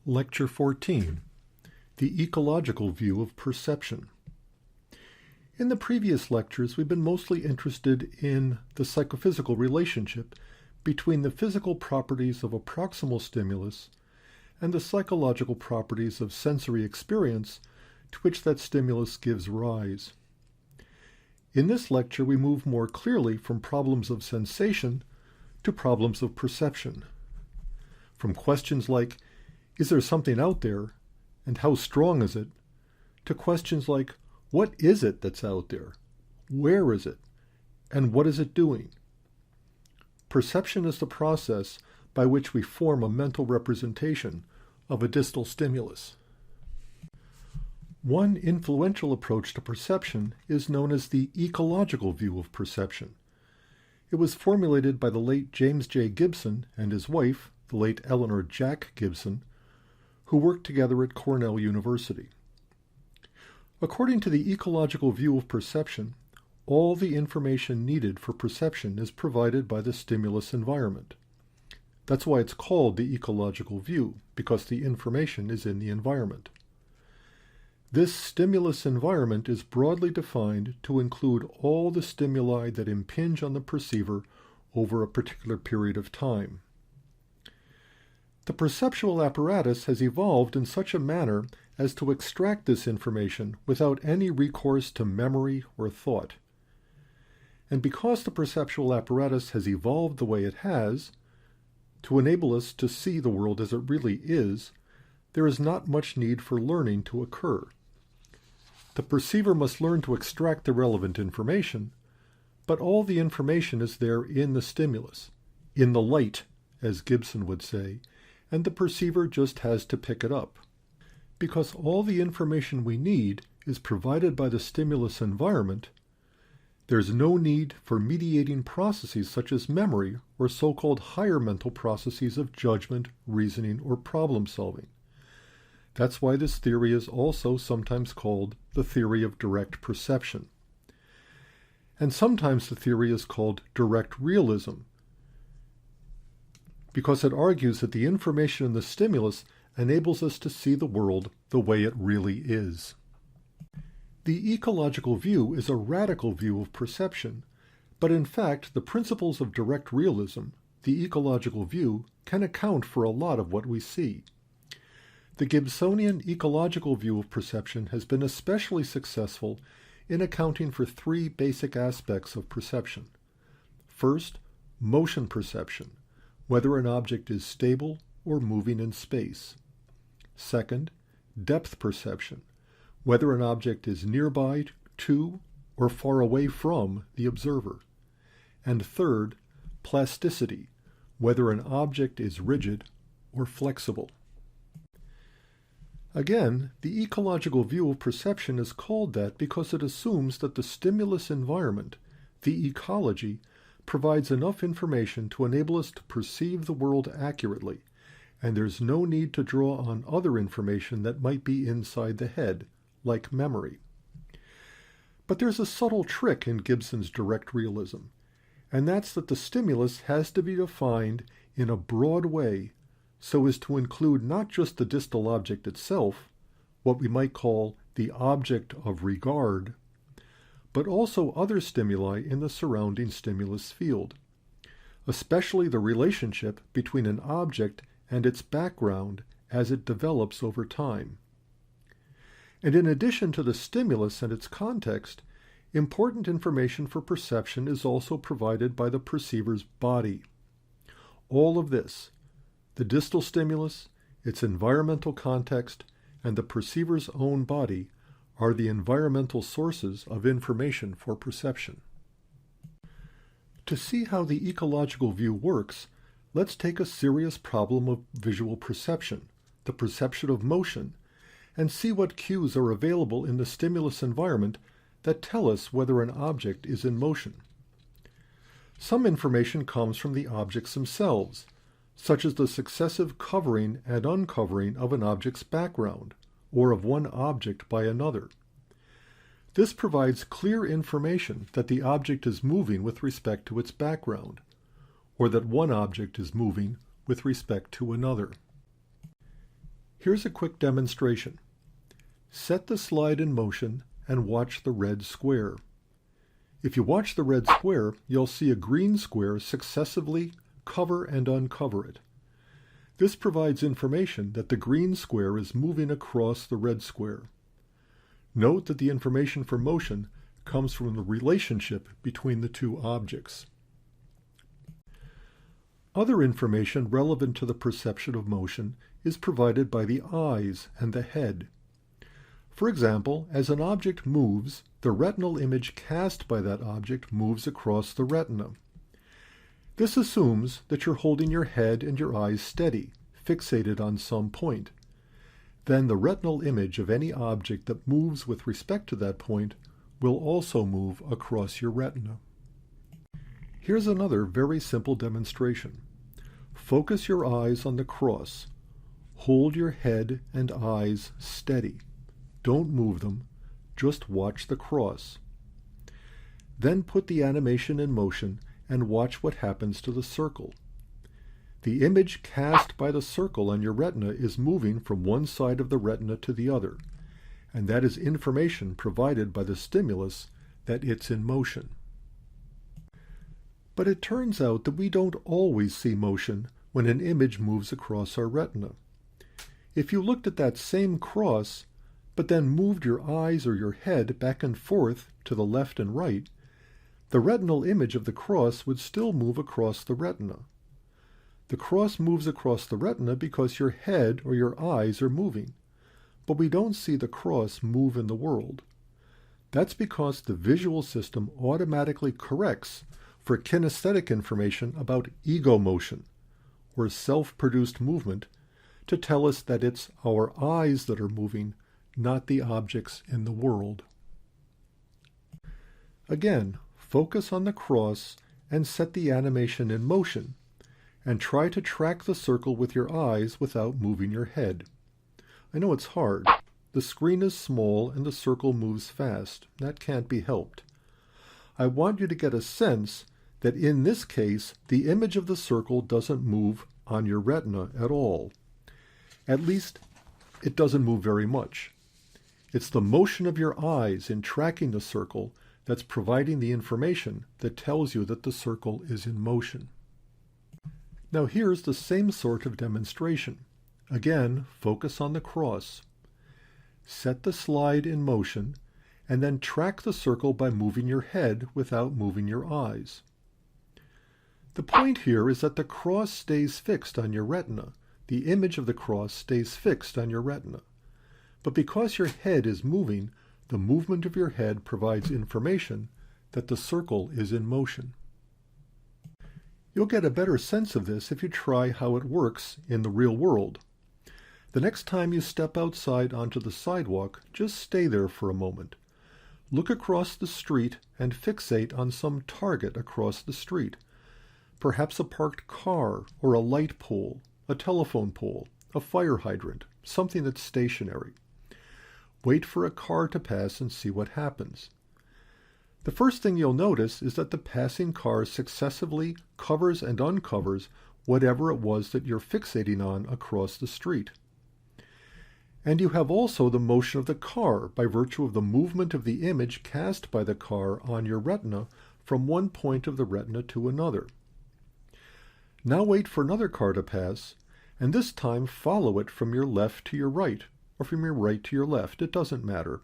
Lecture 14, The Ecological View of Perception. In the previous lectures, we've been mostly interested in the psychophysical relationship between the physical properties of a proximal stimulus and the psychological properties of sensory experience to which that stimulus gives rise. In this lecture, we move more clearly from problems of sensation to problems of perception. From questions like, is there something out there, and how strong is it, to questions like, what is it that's out there, where is it, and what is it doing? Perception is the process by which we form a mental representation of a distal stimulus. One influential approach to perception is known as the ecological view of perception. It was formulated by the late James J. Gibson and his wife, the late Eleanor Jack Gibson, who worked together at Cornell University. According to the ecological view of perception, all the information needed for perception is provided by the stimulus environment. That's why it's called the ecological view, because the information is in the environment. This stimulus environment is broadly defined to include all the stimuli that impinge on the perceiver over a particular period of time. The perceptual apparatus has evolved in such a manner as to extract this information without any recourse to memory or thought. And because the perceptual apparatus has evolved the way it has, to enable us to see the world as it really is, there is not much need for learning to occur. The perceiver must learn to extract the relevant information, but all the information is there in the stimulus, in the light, as Gibson would say, and the perceiver just has to pick it up. Because all the information we need is provided by the stimulus environment, there's no need for mediating processes such as memory or so-called higher mental processes of judgment, reasoning, or problem solving. That's why this theory is also sometimes called the theory of direct perception. And sometimes the theory is called direct realism, because it argues that the information in the stimulus enables us to see the world the way it really is. The ecological view is a radical view of perception, but in fact the principles of direct realism, the ecological view, can account for a lot of what we see. The Gibsonian ecological view of perception has been especially successful in accounting for three basic aspects of perception. First, motion perception, whether an object is stable or moving in space. Second, depth perception, whether an object is nearby to or far away from the observer. And third, plasticity, whether an object is rigid or flexible. Again, the ecological view of perception is called that because it assumes that the stimulus environment, the ecology, provides enough information to enable us to perceive the world accurately, and there's no need to draw on other information that might be inside the head, like memory. But there's a subtle trick in Gibson's direct realism, and that's that the stimulus has to be defined in a broad way so as to include not just the distal object itself, what we might call the object of regard, but also other stimuli in the surrounding stimulus field, especially the relationship between an object and its background as it develops over time. And in addition to the stimulus and its context, important information for perception is also provided by the perceiver's body. All of this, the distal stimulus, its environmental context, and the perceiver's own body, are the environmental sources of information for perception. To see how the ecological view works, let's take a serious problem of visual perception, the perception of motion, and see what cues are available in the stimulus environment that tell us whether an object is in motion. Some information comes from the objects themselves, such as the successive covering and uncovering of an object's background, or of one object by another. This provides clear information that the object is moving with respect to its background, or that one object is moving with respect to another. Here's a quick demonstration. Set the slide in motion and watch the red square. If you watch the red square, you'll see a green square successively cover and uncover it. This provides information that the green square is moving across the red square. Note that the information for motion comes from the relationship between the two objects. Other information relevant to the perception of motion is provided by the eyes and the head. For example, as an object moves, the retinal image cast by that object moves across the retina. This assumes that you're holding your head and your eyes steady, fixated on some point. Then the retinal image of any object that moves with respect to that point will also move across your retina. Here's another very simple demonstration. Focus your eyes on the cross. Hold your head and eyes steady. Don't move them, just watch the cross. Then put the animation in motion and watch what happens to the circle. The image cast by the circle on your retina is moving from one side of the retina to the other, and that is information provided by the stimulus that it's in motion. But it turns out that we don't always see motion when an image moves across our retina. If you looked at that same cross, but then moved your eyes or your head back and forth to the left and right, the retinal image of the cross would still move across the retina. The cross moves across the retina because your head or your eyes are moving, but we don't see the cross move in the world. That's because the visual system automatically corrects for kinesthetic information about ego motion, or self-produced movement, to tell us that it's our eyes that are moving, not the objects in the world. Again, focus on the cross and set the animation in motion, and try to track the circle with your eyes without moving your head. I know it's hard. The screen is small and the circle moves fast. That can't be helped. I want you to get a sense that in this case, the image of the circle doesn't move on your retina at all. At least, it doesn't move very much. It's the motion of your eyes in tracking the circle that's providing the information that tells you that the circle is in motion. Now here's the same sort of demonstration. Again, focus on the cross. Set the slide in motion, and then track the circle by moving your head without moving your eyes. The point here is that the cross stays fixed on your retina. The image of the cross stays fixed on your retina. But because your head is moving, the movement of your head provides information that the circle is in motion. You'll get a better sense of this if you try how it works in the real world. The next time you step outside onto the sidewalk, just stay there for a moment. Look across the street and fixate on some target across the street. Perhaps a parked car or a light pole, a telephone pole, a fire hydrant, something that's stationary. Wait for a car to pass and see what happens. The first thing you'll notice is that the passing car successively covers and uncovers whatever it was that you're fixating on across the street. And you have also the motion of the car by virtue of the movement of the image cast by the car on your retina from one point of the retina to another. Now wait for another car to pass, and this time follow it from your left to your right, or from your right to your left, it doesn't matter.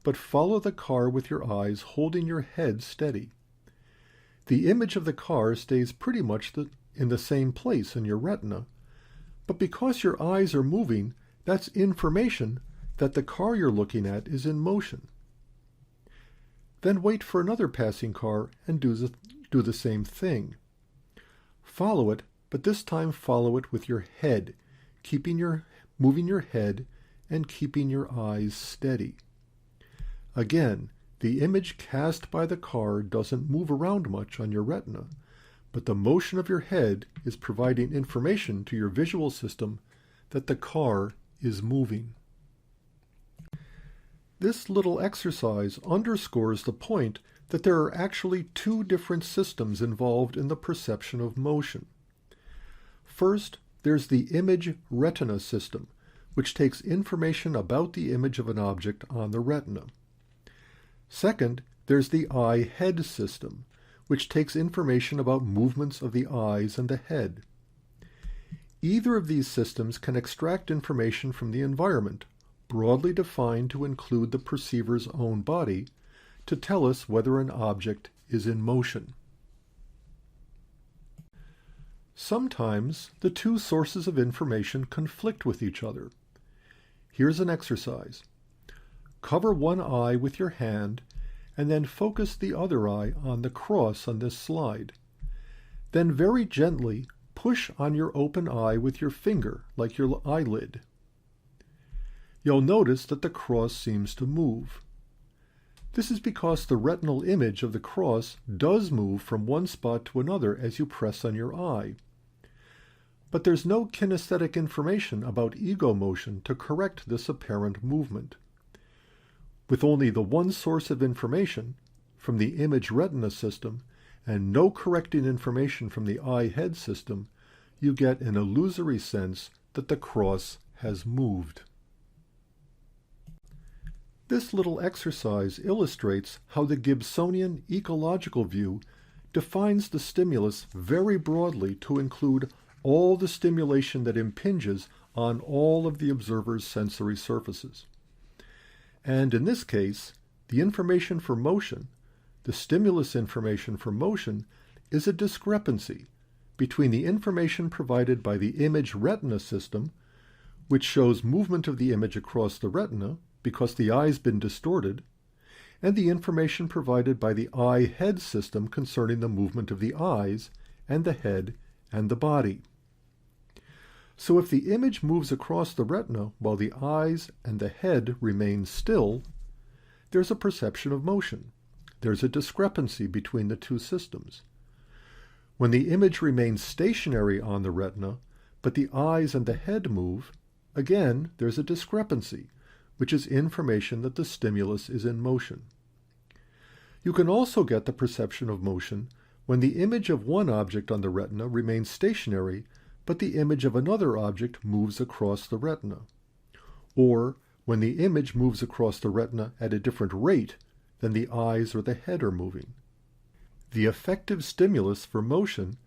But follow the car with your eyes holding your head steady. The image of the car stays pretty much in the same place in your retina, but because your eyes are moving, that's information that the car you're looking at is in motion. Then wait for another passing car and do the same thing. Follow it, but this time follow it with your head, moving your head and keeping your eyes steady. Again, the image cast by the car doesn't move around much on your retina, but the motion of your head is providing information to your visual system that the car is moving. This little exercise underscores the point that there are actually two different systems involved in the perception of motion. First, there's the image retina system, which takes information about the image of an object on the retina. Second, there's the eye-head system, which takes information about movements of the eyes and the head. Either of these systems can extract information from the environment, broadly defined to include the perceiver's own body, to tell us whether an object is in motion. Sometimes the two sources of information conflict with each other. Here's an exercise. Cover one eye with your hand and then focus the other eye on the cross on this slide. Then very gently push on your open eye with your finger, like your eyelid. You'll notice that the cross seems to move. This is because the retinal image of the cross does move from one spot to another as you press on your eye. But there's no kinesthetic information about ego motion to correct this apparent movement. With only the one source of information, from the image retina system, and no correcting information from the eye-head system, you get an illusory sense that the cross has moved. This little exercise illustrates how the Gibsonian ecological view defines the stimulus very broadly to include all the stimulation that impinges on all of the observer's sensory surfaces. And in this case, the information for motion, the stimulus information for motion, is a discrepancy between the information provided by the image retina system, which shows movement of the image across the retina because the eye's been distorted, and the information provided by the eye-head system concerning the movement of the eyes and the head and the body. So if the image moves across the retina while the eyes and the head remain still, there's a perception of motion. There's a discrepancy between the two systems. When the image remains stationary on the retina, but the eyes and the head move, again, there's a discrepancy, which is information that the stimulus is in motion. You can also get the perception of motion when the image of one object on the retina remains stationary, but the image of another object moves across the retina, or when the image moves across the retina at a different rate than the eyes or the head are moving. The effective stimulus for motion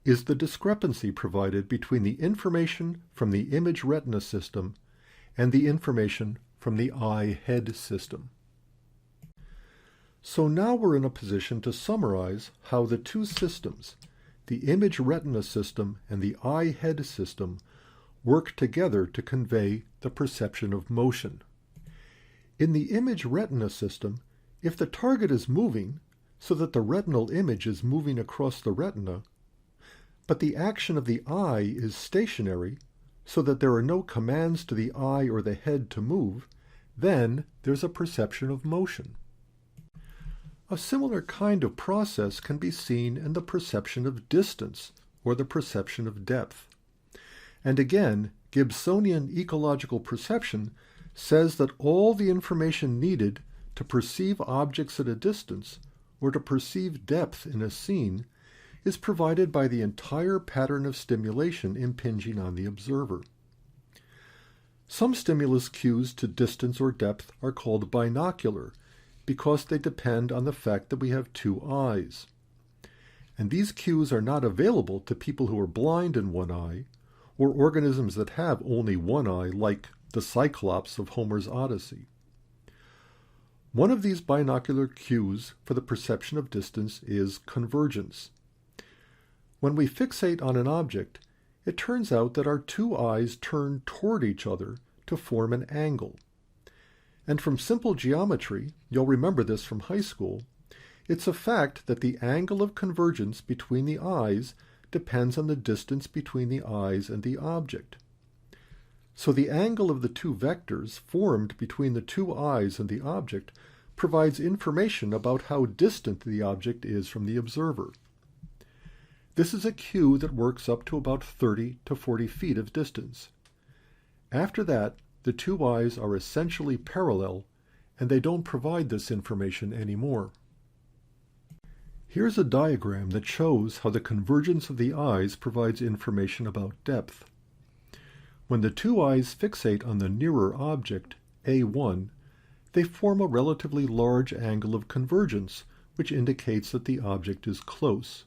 is the discrepancy provided between the information from the image retina system and the information from the eye-head system. So now we're in a position to summarize how the two systems, the image retina system and the eye-head system, work together to convey the perception of motion. In the image retina system, if the target is moving so that the retinal image is moving across the retina, but the action of the eye is stationary so that there are no commands to the eye or the head to move, then there's a perception of motion. A similar kind of process can be seen in the perception of distance or the perception of depth. And again, Gibsonian ecological perception says that all the information needed to perceive objects at a distance or to perceive depth in a scene is provided by the entire pattern of stimulation impinging on the observer. Some stimulus cues to distance or depth are called binocular, because they depend on the fact that we have two eyes. And these cues are not available to people who are blind in one eye, or organisms that have only one eye, like the Cyclops of Homer's Odyssey. One of these binocular cues for the perception of distance is convergence. When we fixate on an object, it turns out that our two eyes turn toward each other to form an angle. And from simple geometry, you'll remember this from high school, it's a fact that the angle of convergence between the eyes depends on the distance between the eyes and the object. So the angle of the two vectors formed between the two eyes and the object provides information about how distant the object is from the observer. This is a cue that works up to about 30 to 40 feet of distance. After that, the two eyes are essentially parallel, and they don't provide this information anymore. Here's a diagram that shows how the convergence of the eyes provides information about depth. When the two eyes fixate on the nearer object, A1, they form a relatively large angle of convergence, which indicates that the object is close.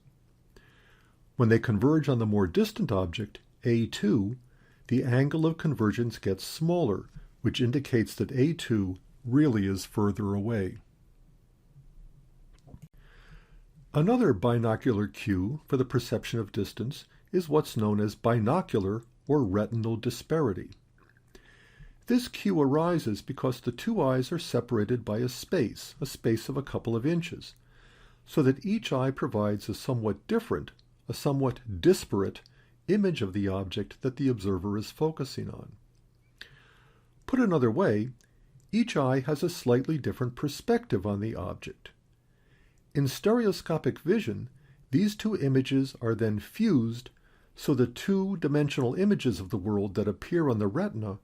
When they converge on the more distant object, A2, the angle of convergence gets smaller, which indicates that A2 really is further away. Another binocular cue for the perception of distance is what's known as binocular or retinal disparity. This cue arises because the two eyes are separated by a space of a couple of inches, so that each eye provides a somewhat different, a somewhat disparate image of the object that the observer is focusing on. Put another way, each eye has a slightly different perspective on the object. In stereoscopic vision, these two images are then fused so the two-dimensional images of the world that appear on the retina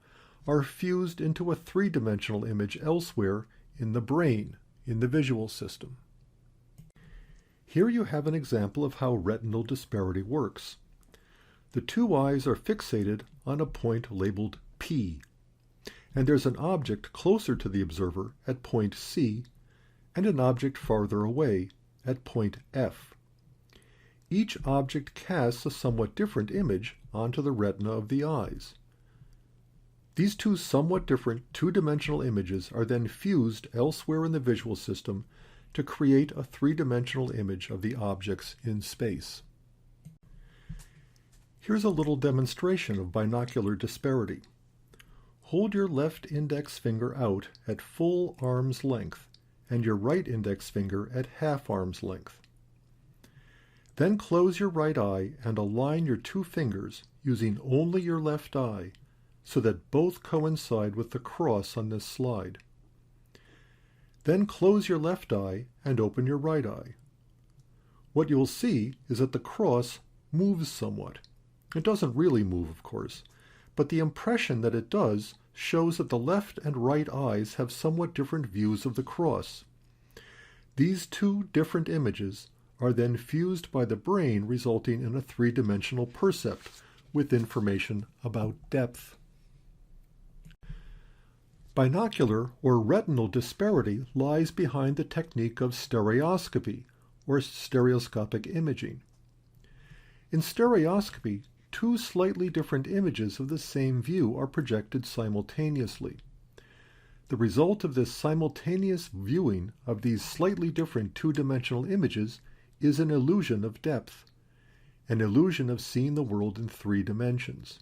are fused into a three-dimensional image elsewhere in the brain, in the visual system. Here you have an example of how retinal disparity works. The two eyes are fixated on a point labeled P, and there's an object closer to the observer at point C and an object farther away at point F. Each object casts a somewhat different image onto the retina of the eyes. These two somewhat different two-dimensional images are then fused elsewhere in the visual system to create a three-dimensional image of the objects in space. Here's a little demonstration of binocular disparity. Hold your left index finger out at full arm's length and your right index finger at half arm's length. Then close your right eye and align your two fingers using only your left eye so that both coincide with the cross on this slide. Then close your left eye and open your right eye. What you'll see is that the cross moves somewhat. It doesn't really move, of course, but the impression that it does shows that the left and right eyes have somewhat different views of the cross. These two different images are then fused by the brain, resulting in a three-dimensional percept with information about depth. Binocular or retinal disparity lies behind the technique of stereoscopy, or stereoscopic imaging. In stereoscopy, two slightly different images of the same view are projected simultaneously. The result of this simultaneous viewing of these slightly different two-dimensional images is an illusion of depth, an illusion of seeing the world in three dimensions.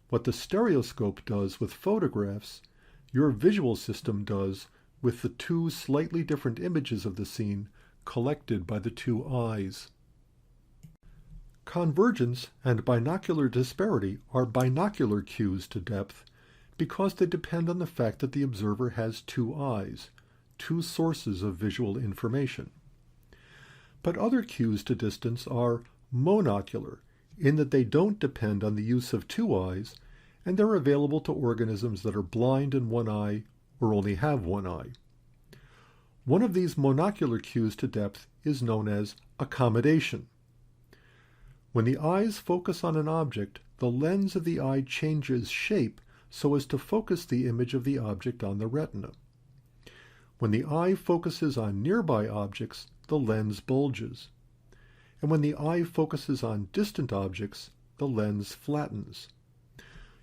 What the stereoscope does with photographs, your visual system does with the two slightly different images of the scene collected by the two eyes. Convergence and binocular disparity are binocular cues to depth because they depend on the fact that the observer has two eyes, two sources of visual information. But other cues to distance are monocular, in that they don't depend on the use of two eyes, and they're available to organisms that are blind in one eye or only have one eye. One of these monocular cues to depth is known as accommodation. When the eyes focus on an object, the lens of the eye changes shape so as to focus the image of the object on the retina. When the eye focuses on nearby objects, the lens bulges. And when the eye focuses on distant objects, the lens flattens.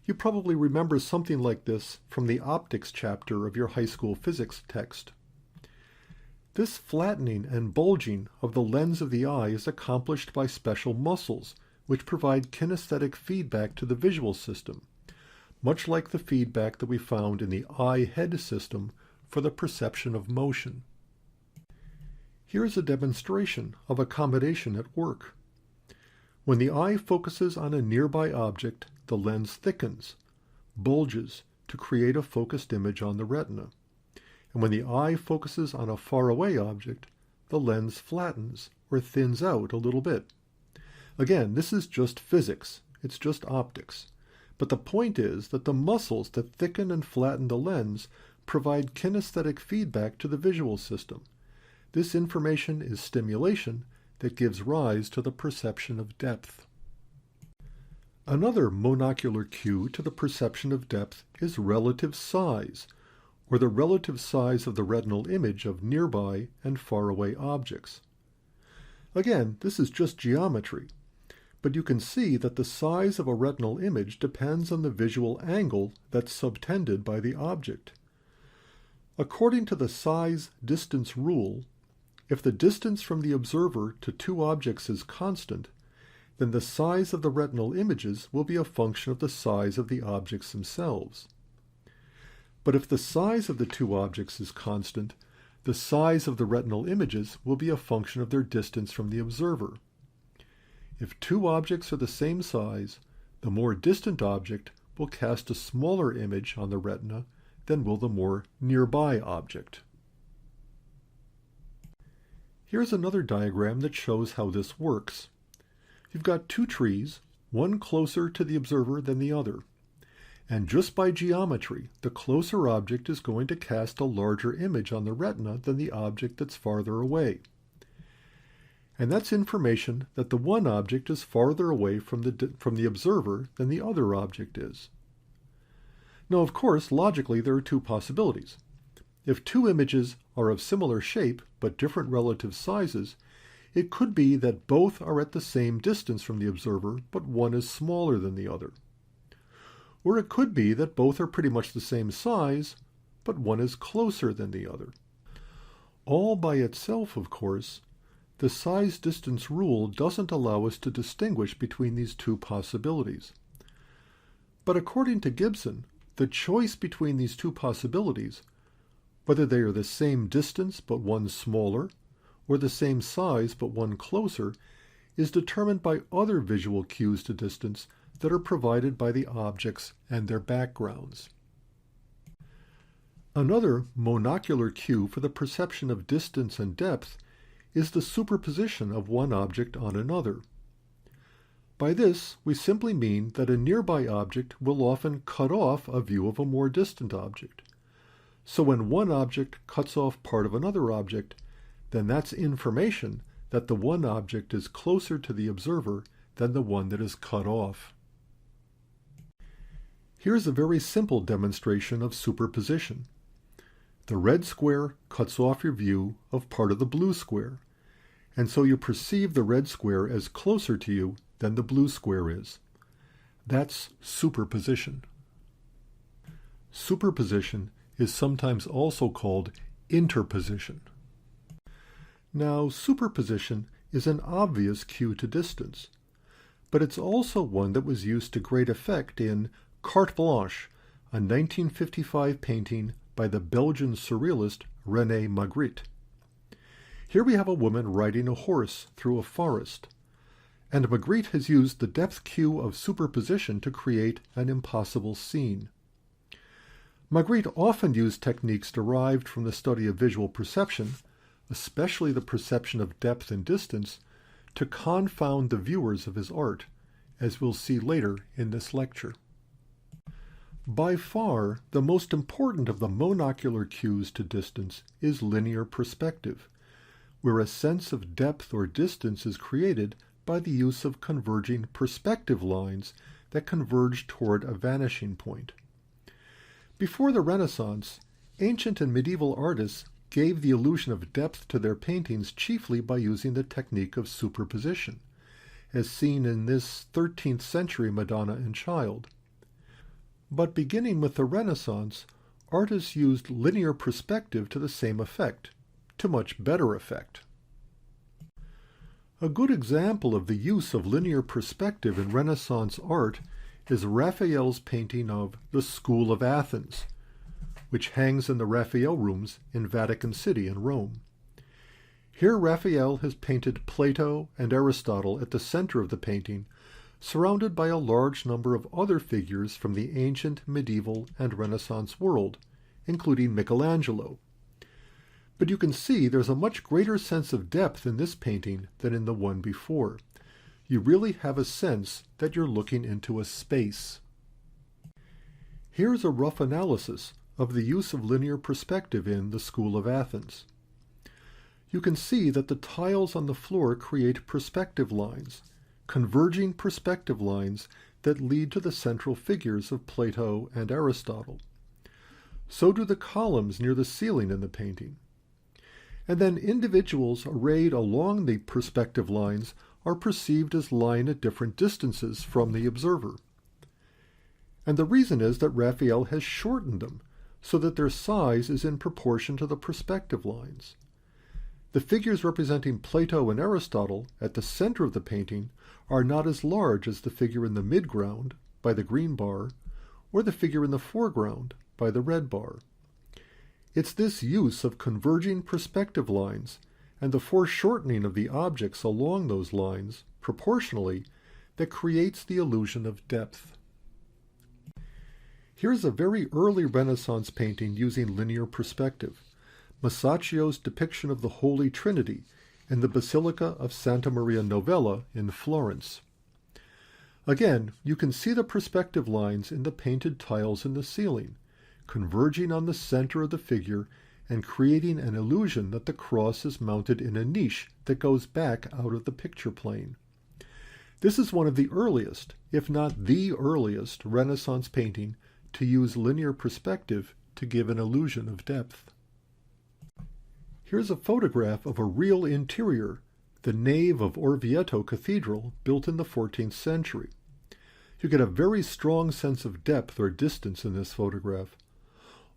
You probably remember something like this from the optics chapter of your high school physics text. This flattening and bulging of the lens of the eye is accomplished by special muscles, which provide kinesthetic feedback to the visual system, much like the feedback that we found in the eye-head system for the perception of motion. Here is a demonstration of accommodation at work. When the eye focuses on a nearby object, the lens thickens, bulges, to create a focused image on the retina. And when the eye focuses on a faraway object, the lens flattens or thins out a little bit. Again, this is just physics. It's just optics. But the point is that the muscles that thicken and flatten the lens provide kinesthetic feedback to the visual system. This information is stimulation that gives rise to the perception of depth. Another monocular cue to the perception of depth is relative size, or the relative size of the retinal image of nearby and faraway objects. Again, this is just geometry, but you can see that the size of a retinal image depends on the visual angle that's subtended by the object. According to the size-distance rule, if the distance from the observer to two objects is constant, then the size of the retinal images will be a function of the size of the objects themselves. But if the size of the two objects is constant, the size of the retinal images will be a function of their distance from the observer. If two objects are the same size, the more distant object will cast a smaller image on the retina than will the more nearby object. Here's another diagram that shows how this works. You've got two trees, one closer to the observer than the other. And just by geometry, the closer object is going to cast a larger image on the retina than the object that's farther away. And that's information that the one object is farther away from the observer than the other object is. Now, of course, logically, there are two possibilities. If two images are of similar shape but different relative sizes, it could be that both are at the same distance from the observer, but one is smaller than the other. Or it could be that both are pretty much the same size, but one is closer than the other. All by itself, of course, the size-distance rule doesn't allow us to distinguish between these two possibilities. But according to Gibson, the choice between these two possibilities, whether they are the same distance but one smaller, or the same size but one closer, is determined by other visual cues to distance that are provided by the objects and their backgrounds. Another monocular cue for the perception of distance and depth is the superposition of one object on another. By this, we simply mean that a nearby object will often cut off a view of a more distant object. So when one object cuts off part of another object, then that's information that the one object is closer to the observer than the one that is cut off. Here's a very simple demonstration of superposition. The red square cuts off your view of part of the blue square, and so you perceive the red square as closer to you than the blue square is. That's superposition. Superposition is sometimes also called interposition. Now, superposition is an obvious cue to distance, but it's also one that was used to great effect in Carte Blanche, a 1955 painting by the Belgian surrealist René Magritte. Here we have a woman riding a horse through a forest, and Magritte has used the depth cue of superposition to create an impossible scene. Magritte often used techniques derived from the study of visual perception, especially the perception of depth and distance, to confound the viewers of his art, as we'll see later in this lecture. By far, the most important of the monocular cues to distance is linear perspective, where a sense of depth or distance is created by the use of converging perspective lines that converge toward a vanishing point. Before the Renaissance, ancient and medieval artists gave the illusion of depth to their paintings chiefly by using the technique of superposition, as seen in this 13th century Madonna and Child. But beginning with the Renaissance, artists used linear perspective to the same effect, to much better effect. A good example of the use of linear perspective in Renaissance art is Raphael's painting of The School of Athens, which hangs in the Raphael rooms in Vatican City in Rome. Here Raphael has painted Plato and Aristotle at the center of the painting, surrounded by a large number of other figures from the ancient, medieval, and Renaissance world, including Michelangelo. But you can see there's a much greater sense of depth in this painting than in the one before. You really have a sense that you're looking into a space. Here's a rough analysis of the use of linear perspective in The School of Athens. You can see that the tiles on the floor create perspective lines, converging perspective lines that lead to the central figures of Plato and Aristotle. So do the columns near the ceiling in the painting. And then individuals arrayed along the perspective lines are perceived as lying at different distances from the observer. And the reason is that Raphael has shortened them so that their size is in proportion to the perspective lines. The figures representing Plato and Aristotle at the center of the painting are not as large as the figure in the midground by the green bar or the figure in the foreground by the red bar. It's this use of converging perspective lines and the foreshortening of the objects along those lines proportionally that creates the illusion of depth. Here's a very early Renaissance painting using linear perspective, Masaccio's depiction of the Holy Trinity in the Basilica of Santa Maria Novella in Florence. Again, you can see the perspective lines in the painted tiles in the ceiling, converging on the center of the figure and creating an illusion that the cross is mounted in a niche that goes back out of the picture plane. This is one of the earliest, if not the earliest, Renaissance painting to use linear perspective to give an illusion of depth. Here's a photograph of a real interior, the nave of Orvieto Cathedral, built in the 14th century. You get a very strong sense of depth or distance in this photograph.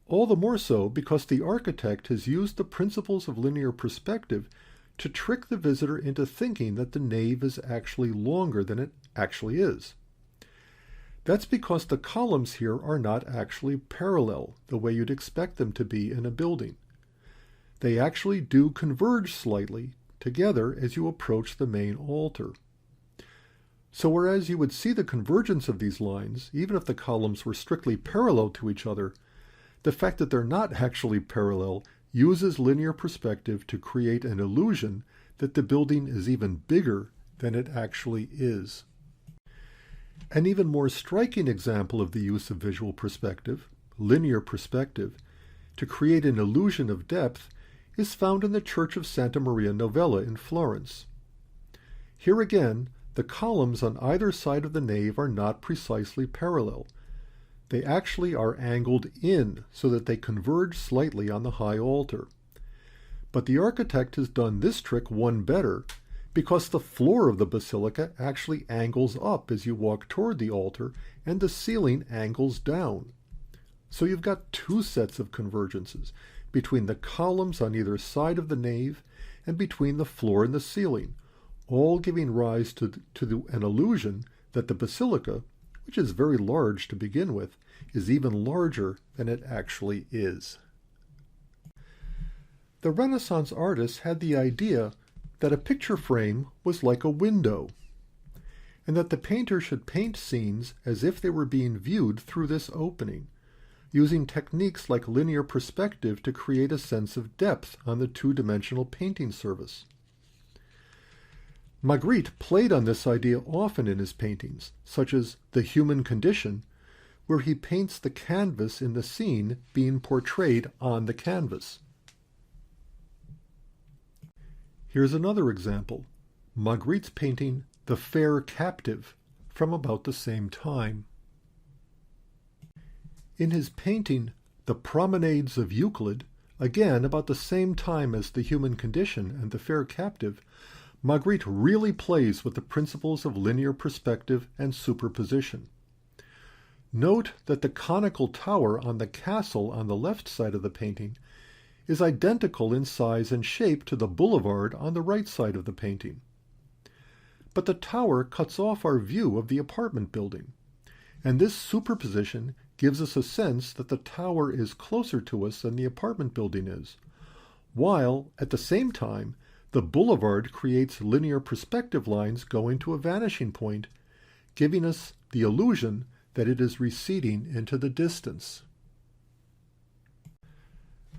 All the more so because the architect has used the principles of linear perspective to trick the visitor into thinking that the nave is actually longer than it actually is. That's because the columns here are not actually parallel the way you'd expect them to be in a building. They actually do converge slightly together as you approach the main altar. So whereas you would see the convergence of these lines, even if the columns were strictly parallel to each other, the fact that they're not actually parallel uses linear perspective to create an illusion that the building is even bigger than it actually is. An even more striking example of the use of visual perspective, linear perspective, to create an illusion of depth is found in the Church of Santa Maria Novella in Florence. Here again, the columns on either side of the nave are not precisely parallel. They actually are angled in so that they converge slightly on the high altar. But the architect has done this trick one better because the floor of the basilica actually angles up as you walk toward the altar and the ceiling angles down. So you've got two sets of convergences between the columns on either side of the nave and between the floor and the ceiling, all giving rise to an illusion that the basilica, which is very large to begin with, is even larger than it actually is. The Renaissance artists had the idea that a picture frame was like a window, and that the painter should paint scenes as if they were being viewed through this opening, using techniques like linear perspective to create a sense of depth on the two-dimensional painting surface. Magritte played on this idea often in his paintings, such as The Human Condition, where he paints the canvas in the scene being portrayed on the canvas. Here's another example, Magritte's painting The Fair Captive, from about the same time. In his painting The Promenades of Euclid, again about the same time as The Human Condition and The Fair Captive, Magritte really plays with the principles of linear perspective and superposition. Note that the conical tower on the castle on the left side of the painting is identical in size and shape to the boulevard on the right side of the painting. But the tower cuts off our view of the apartment building, and this superposition gives us a sense that the tower is closer to us than the apartment building is, while, at the same time, the boulevard creates linear perspective lines going to a vanishing point, giving us the illusion that it is receding into the distance.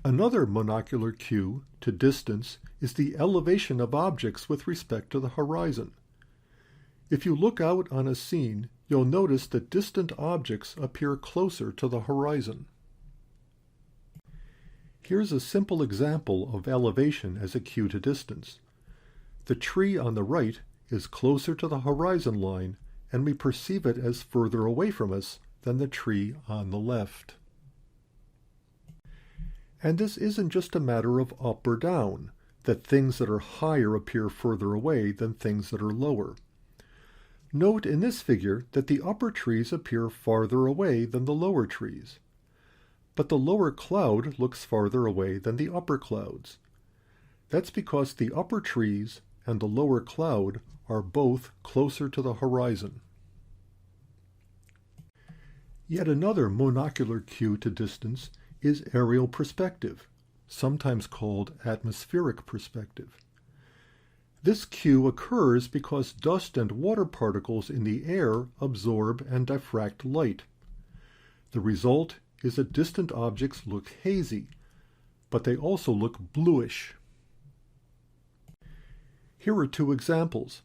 Another monocular cue to distance is the elevation of objects with respect to the horizon. If you look out on a scene, you'll notice that distant objects appear closer to the horizon. Here's a simple example of elevation as a cue to distance. The tree on the right is closer to the horizon line and we perceive it as further away from us than the tree on the left. And this isn't just a matter of up or down, that things that are higher appear further away than things that are lower. Note in this figure that the upper trees appear farther away than the lower trees, but the lower cloud looks farther away than the upper clouds. That's because the upper trees and the lower cloud are both closer to the horizon. Yet another monocular cue to distance is aerial perspective, sometimes called atmospheric perspective. This cue occurs because dust and water particles in the air absorb and diffract light. The result is that distant objects look hazy, but they also look bluish. Here are two examples.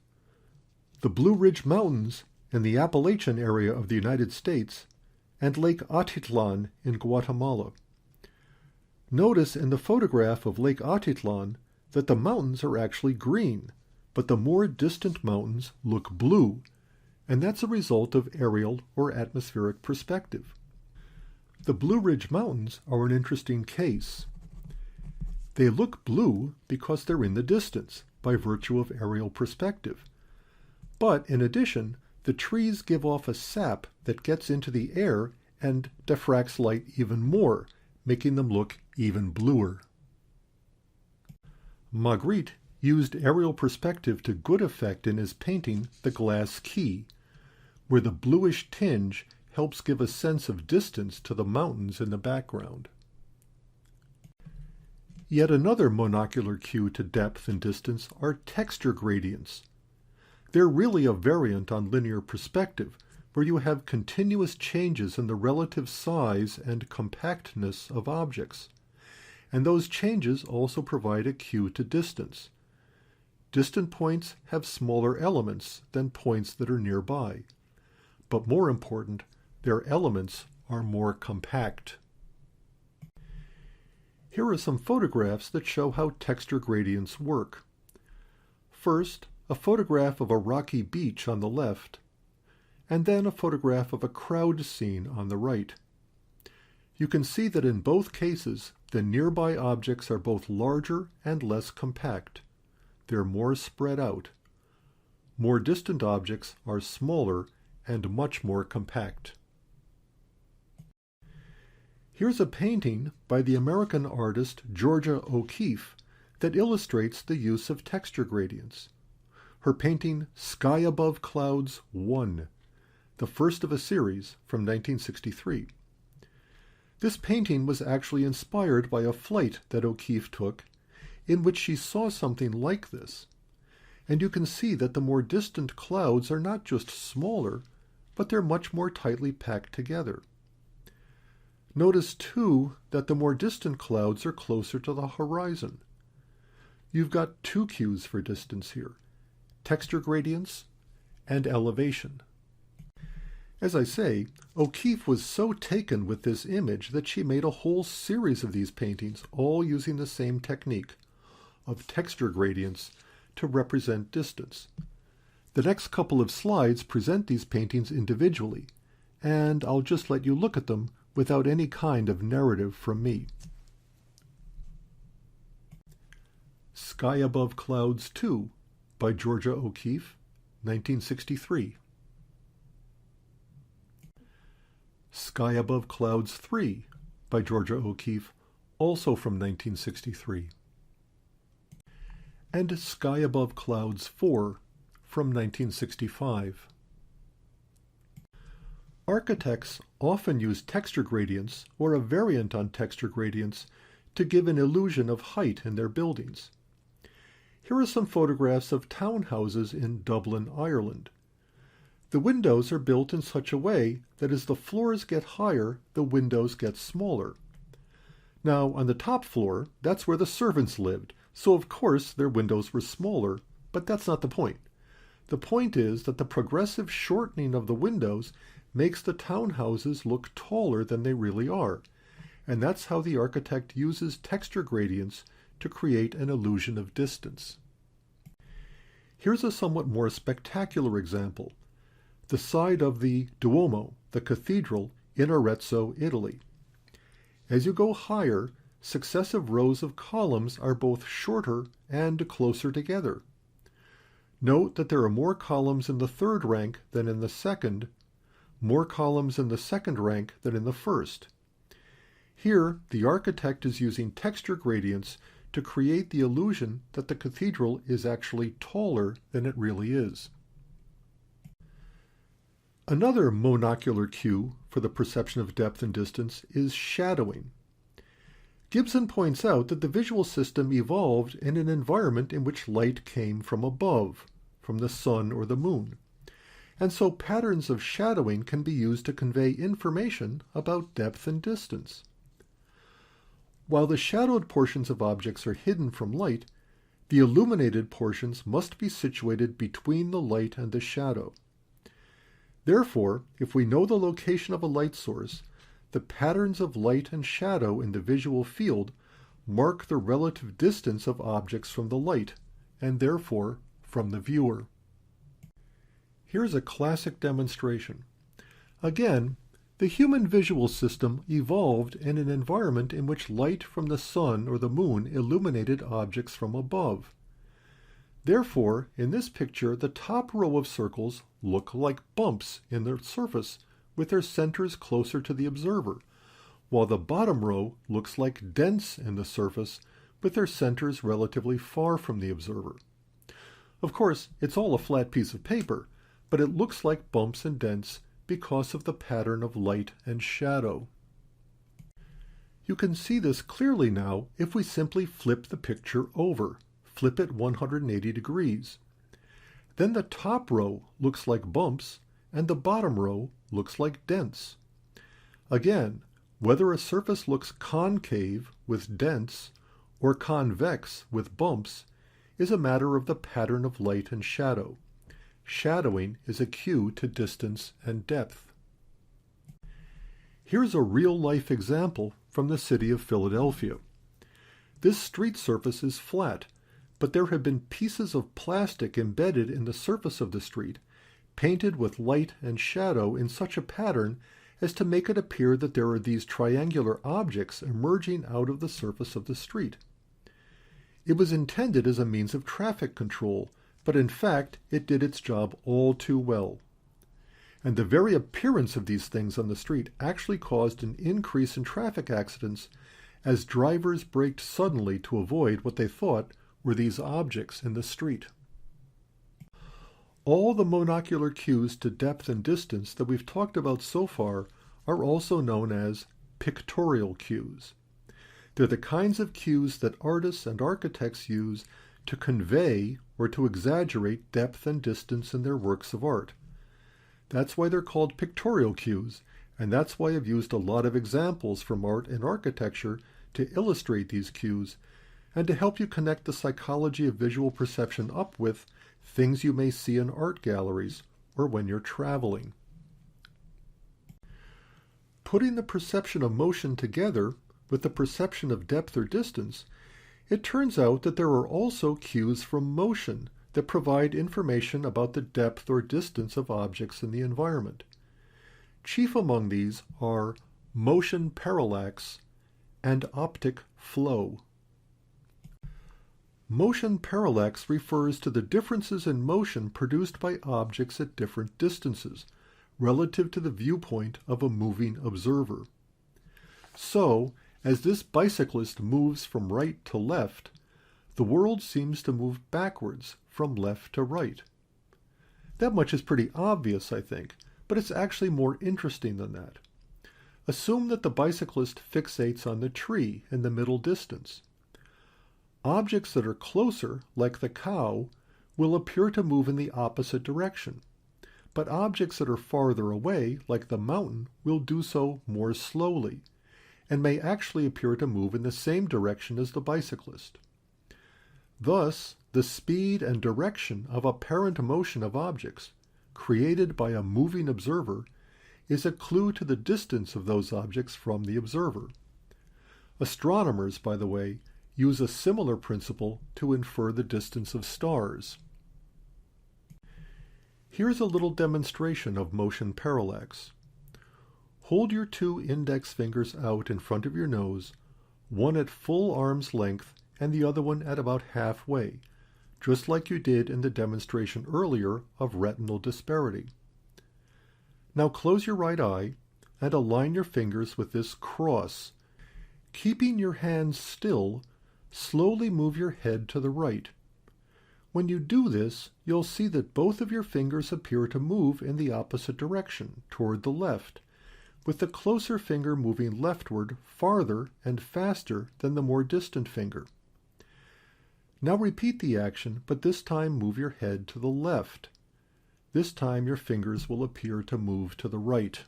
The Blue Ridge Mountains in the Appalachian area of the United States and Lake Atitlan in Guatemala. Notice in the photograph of Lake Atitlan that the mountains are actually green, but the more distant mountains look blue, and that's a result of aerial or atmospheric perspective. The Blue Ridge Mountains are an interesting case. They look blue because they're in the distance by virtue of aerial perspective. But in addition, the trees give off a sap that gets into the air and diffracts light even more, making them look even bluer. Magritte used aerial perspective to good effect in his painting The Glass Key, where the bluish tinge helps give a sense of distance to the mountains in the background. Yet another monocular cue to depth and distance are texture gradients. They're really a variant on linear perspective, where you have continuous changes in the relative size and compactness of objects. And those changes also provide a cue to distance. Distant points have smaller elements than points that are nearby. But more important, their elements are more compact. Here are some photographs that show how texture gradients work. First, a photograph of a rocky beach on the left, and then a photograph of a crowd scene on the right. You can see that in both cases, the nearby objects are both larger and less compact. They're more spread out. More distant objects are smaller and much more compact. Here's a painting by the American artist Georgia O'Keeffe that illustrates the use of texture gradients. Her painting Sky Above Clouds 1, the first of a series from 1963. This painting was actually inspired by a flight that O'Keeffe took in which she saw something like this. And you can see that the more distant clouds are not just smaller, but they're much more tightly packed together. Notice, too, that the more distant clouds are closer to the horizon. You've got two cues for distance here: texture gradients and elevation. As I say, O'Keeffe was so taken with this image that she made a whole series of these paintings, all using the same technique of texture gradients to represent distance. The next couple of slides present these paintings individually, and I'll just let you look at them without any kind of narrative from me. Sky Above Clouds 2 by Georgia O'Keeffe, 1963. Sky Above Clouds 3 by Georgia O'Keeffe, also from 1963. And Sky Above Clouds 4 from 1965. Architects often use texture gradients or a variant on texture gradients to give an illusion of height in their buildings. Here are some photographs of townhouses in Dublin, Ireland. The windows are built in such a way that as the floors get higher, the windows get smaller. Now, on the top floor, that's where the servants lived, so of course their windows were smaller, but that's not the point. The point is that the progressive shortening of the windows makes the townhouses look taller than they really are, and that's how the architect uses texture gradients to create an illusion of distance. Here's a somewhat more spectacular example. the side of the Duomo, the cathedral, in Arezzo, Italy. As you go higher, successive rows of columns are both shorter and closer together. Note that there are more columns in the third rank than in the second, more columns in the second rank than in the first. Here, the architect is using texture gradients to create the illusion that the cathedral is actually taller than it really is. Another monocular cue for the perception of depth and distance is shadowing. Gibson points out that the visual system evolved in an environment in which light came from above, from the sun or the moon, and so patterns of shadowing can be used to convey information about depth and distance. While the shadowed portions of objects are hidden from light, the illuminated portions must be situated between the light and the shadow. Therefore, if we know the location of a light source, the patterns of light and shadow in the visual field mark the relative distance of objects from the light, and therefore from the viewer. Here's a classic demonstration. Again, the human visual system evolved in an environment in which light from the sun or the moon illuminated objects from above. Therefore, in this picture, the top row of circles look like bumps in their surface with their centers closer to the observer, while the bottom row looks like dents in the surface with their centers relatively far from the observer. Of course, it's all a flat piece of paper, but it looks like bumps and dents because of the pattern of light and shadow. You can see this clearly now if we simply flip the picture over, flip it 180 degrees. Then the top row looks like bumps and the bottom row looks like dents. Again, whether a surface looks concave with dents or convex with bumps is a matter of the pattern of light and shadow. Shadowing is a cue to distance and depth. Here's a real-life example from the city of Philadelphia. This street surface is flat, but there have been pieces of plastic embedded in the surface of the street, painted with light and shadow in such a pattern as to make it appear that there are these triangular objects emerging out of the surface of the street. It was intended as a means of traffic control, but in fact it did its job all too well. And the very appearance of these things on the street actually caused an increase in traffic accidents as drivers braked suddenly to avoid what they thought were these objects in the street. All the monocular cues to depth and distance that we've talked about so far are also known as pictorial cues. They're the kinds of cues that artists and architects use to convey or to exaggerate depth and distance in their works of art. That's why they're called pictorial cues, and that's why I've used a lot of examples from art and architecture to illustrate these cues, and to help you connect the psychology of visual perception up with things you may see in art galleries or when you're traveling. Putting the perception of motion together with the perception of depth or distance, it turns out that there are also cues from motion that provide information about the depth or distance of objects in the environment. Chief among these are motion parallax and optic flow. Motion parallax refers to the differences in motion produced by objects at different distances, relative to the viewpoint of a moving observer. So, as this bicyclist moves from right to left, the world seems to move backwards from left to right. That much is pretty obvious, I think, but it's actually more interesting than that. Assume that the bicyclist fixates on the tree in the middle distance. Objects that are closer, like the cow, will appear to move in the opposite direction, but objects that are farther away, like the mountain, will do so more slowly, and may actually appear to move in the same direction as the bicyclist. Thus, the speed and direction of apparent motion of objects, created by a moving observer, is a clue to the distance of those objects from the observer. Astronomers, by the way, use a similar principle to infer the distance of stars. Here's a little demonstration of motion parallax. Hold your 2 index fingers out in front of your nose, one at full arm's length and the other one at about halfway, just like you did in the demonstration earlier of retinal disparity. Now close your right eye and align your fingers with this cross. Keeping your hands still, slowly move your head to the right. When you do this, you'll see that both of your fingers appear to move in the opposite direction, toward the left, with the closer finger moving leftward farther and faster than the more distant finger. Now repeat the action, but this time move your head to the left. This time your fingers will appear to move to the right.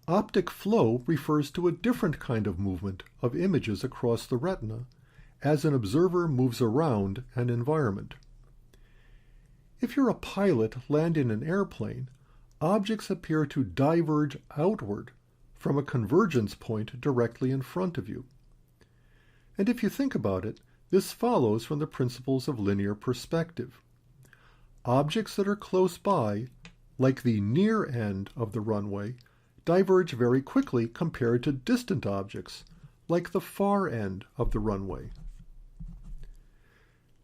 Optic flow refers to a different kind of movement of images across the retina as an observer moves around an environment. If you're a pilot landing an airplane, objects appear to diverge outward from a convergence point directly in front of you. And if you think about it, this follows from the principles of linear perspective. Objects that are close by, like the near end of the runway, diverge very quickly compared to distant objects, like the far end of the runway.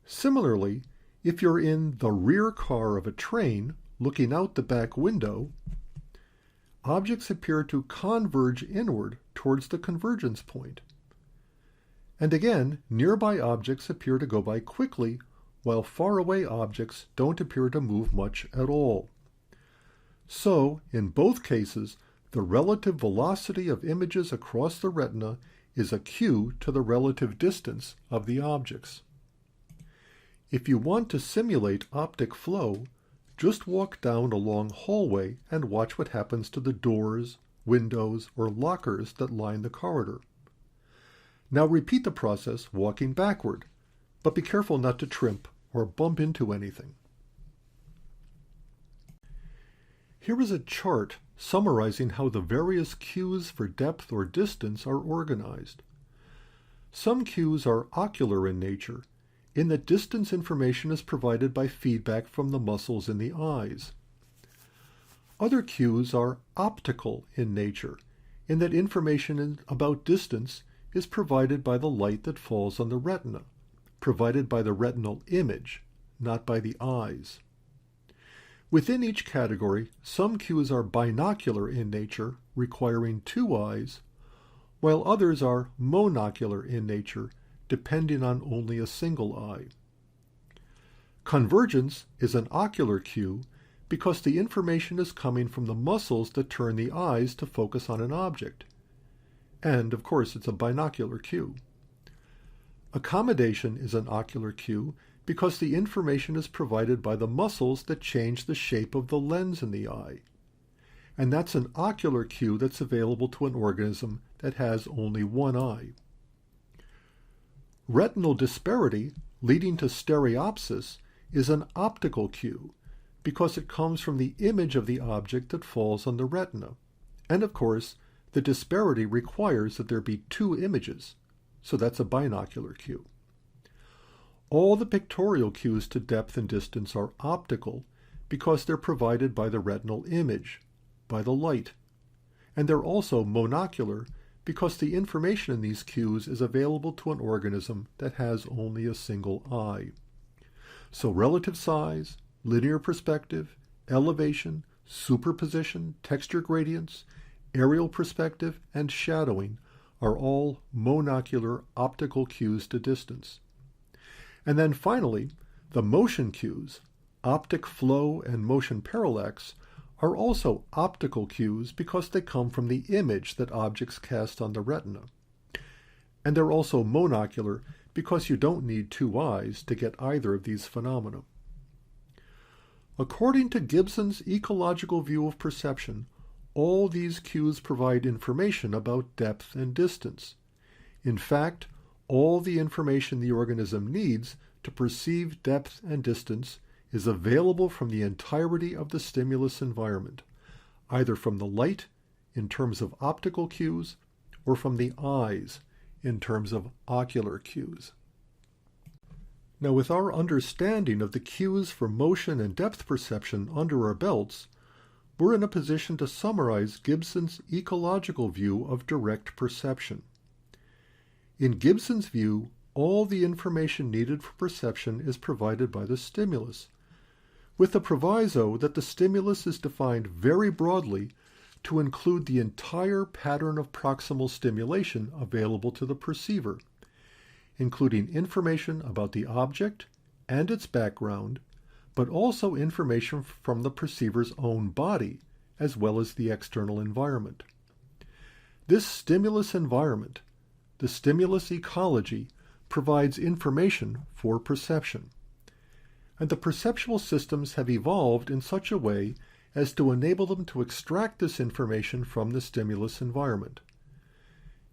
Similarly, if you're in the rear car of a train looking out the back window, objects appear to converge inward towards the convergence point. And again, nearby objects appear to go by quickly, while faraway objects don't appear to move much at all. So, in both cases, the relative velocity of images across the retina is a cue to the relative distance of the objects. If you want to simulate optic flow, just walk down a long hallway and watch what happens to the doors, windows, or lockers that line the corridor. Now repeat the process walking backward, but be careful not to trip or bump into anything. Here is a chart summarizing how the various cues for depth or distance are organized. Some cues are ocular in nature, in that distance information is provided by feedback from the muscles in the eyes. Other cues are optical in nature, in that information about distance is provided by the light that falls on the retina, provided by the retinal image, not by the eyes. Within each category, some cues are binocular in nature, requiring 2 eyes, while others are monocular in nature, depending on only a single eye. Convergence is an ocular cue because the information is coming from the muscles that turn the eyes to focus on an object. And, of course, it's a binocular cue. Accommodation is an ocular cue because the information is provided by the muscles that change the shape of the lens in the eye. And that's an ocular cue that's available to an organism that has only one eye. Retinal disparity, leading to stereopsis, is an optical cue because it comes from the image of the object that falls on the retina. And of course, the disparity requires that there be 2 images, so that's a binocular cue. All the pictorial cues to depth and distance are optical because they're provided by the retinal image, by the light. And they're also monocular because the information in these cues is available to an organism that has only a single eye. So relative size, linear perspective, elevation, superposition, texture gradients, aerial perspective, and shadowing are all monocular optical cues to distance. And then finally, the motion cues, optic flow and motion parallax, are also optical cues because they come from the image that objects cast on the retina. And they're also monocular because you don't need 2 eyes to get either of these phenomena. According to Gibson's ecological view of perception, all these cues provide information about depth and distance. In fact, all the information the organism needs to perceive depth and distance is available from the entirety of the stimulus environment, either from the light in terms of optical cues or from the eyes in terms of ocular cues. Now, with our understanding of the cues for motion and depth perception under our belts, we're in a position to summarize Gibson's ecological view of direct perception. In Gibson's view, all the information needed for perception is provided by the stimulus, with the proviso that the stimulus is defined very broadly to include the entire pattern of proximal stimulation available to the perceiver, including information about the object and its background, but also information from the perceiver's own body, as well as the external environment. This stimulus environment, the stimulus ecology, provides information for perception. And the perceptual systems have evolved in such a way as to enable them to extract this information from the stimulus environment.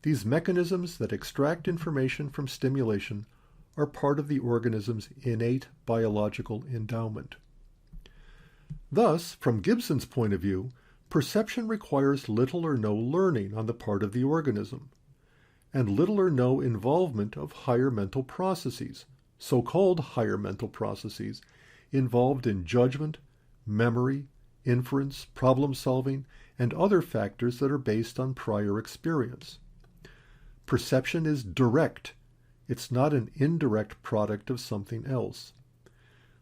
These mechanisms that extract information from stimulation are part of the organism's innate biological endowment. Thus, from Gibson's point of view, perception requires little or no learning on the part of the organism, and little or no involvement of higher mental processes, so-called higher mental processes, involved in judgment, memory, inference, problem-solving, and other factors that are based on prior experience. Perception is direct. It's not an indirect product of something else.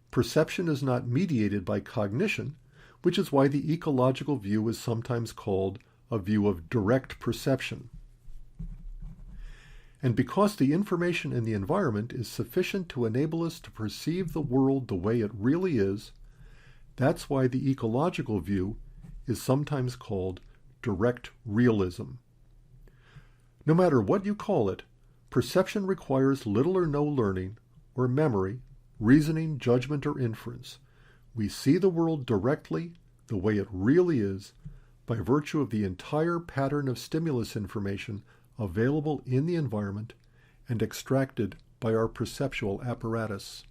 Perception is not mediated by cognition, which is why the ecological view is sometimes called a view of direct perception. And because the information in the environment is sufficient to enable us to perceive the world the way it really is, that's why the ecological view is sometimes called direct realism. No matter what you call it, perception requires little or no learning, or memory, reasoning, judgment, or inference. We see the world directly, the way it really is, by virtue of the entire pattern of stimulus information available in the environment and extracted by our perceptual apparatus.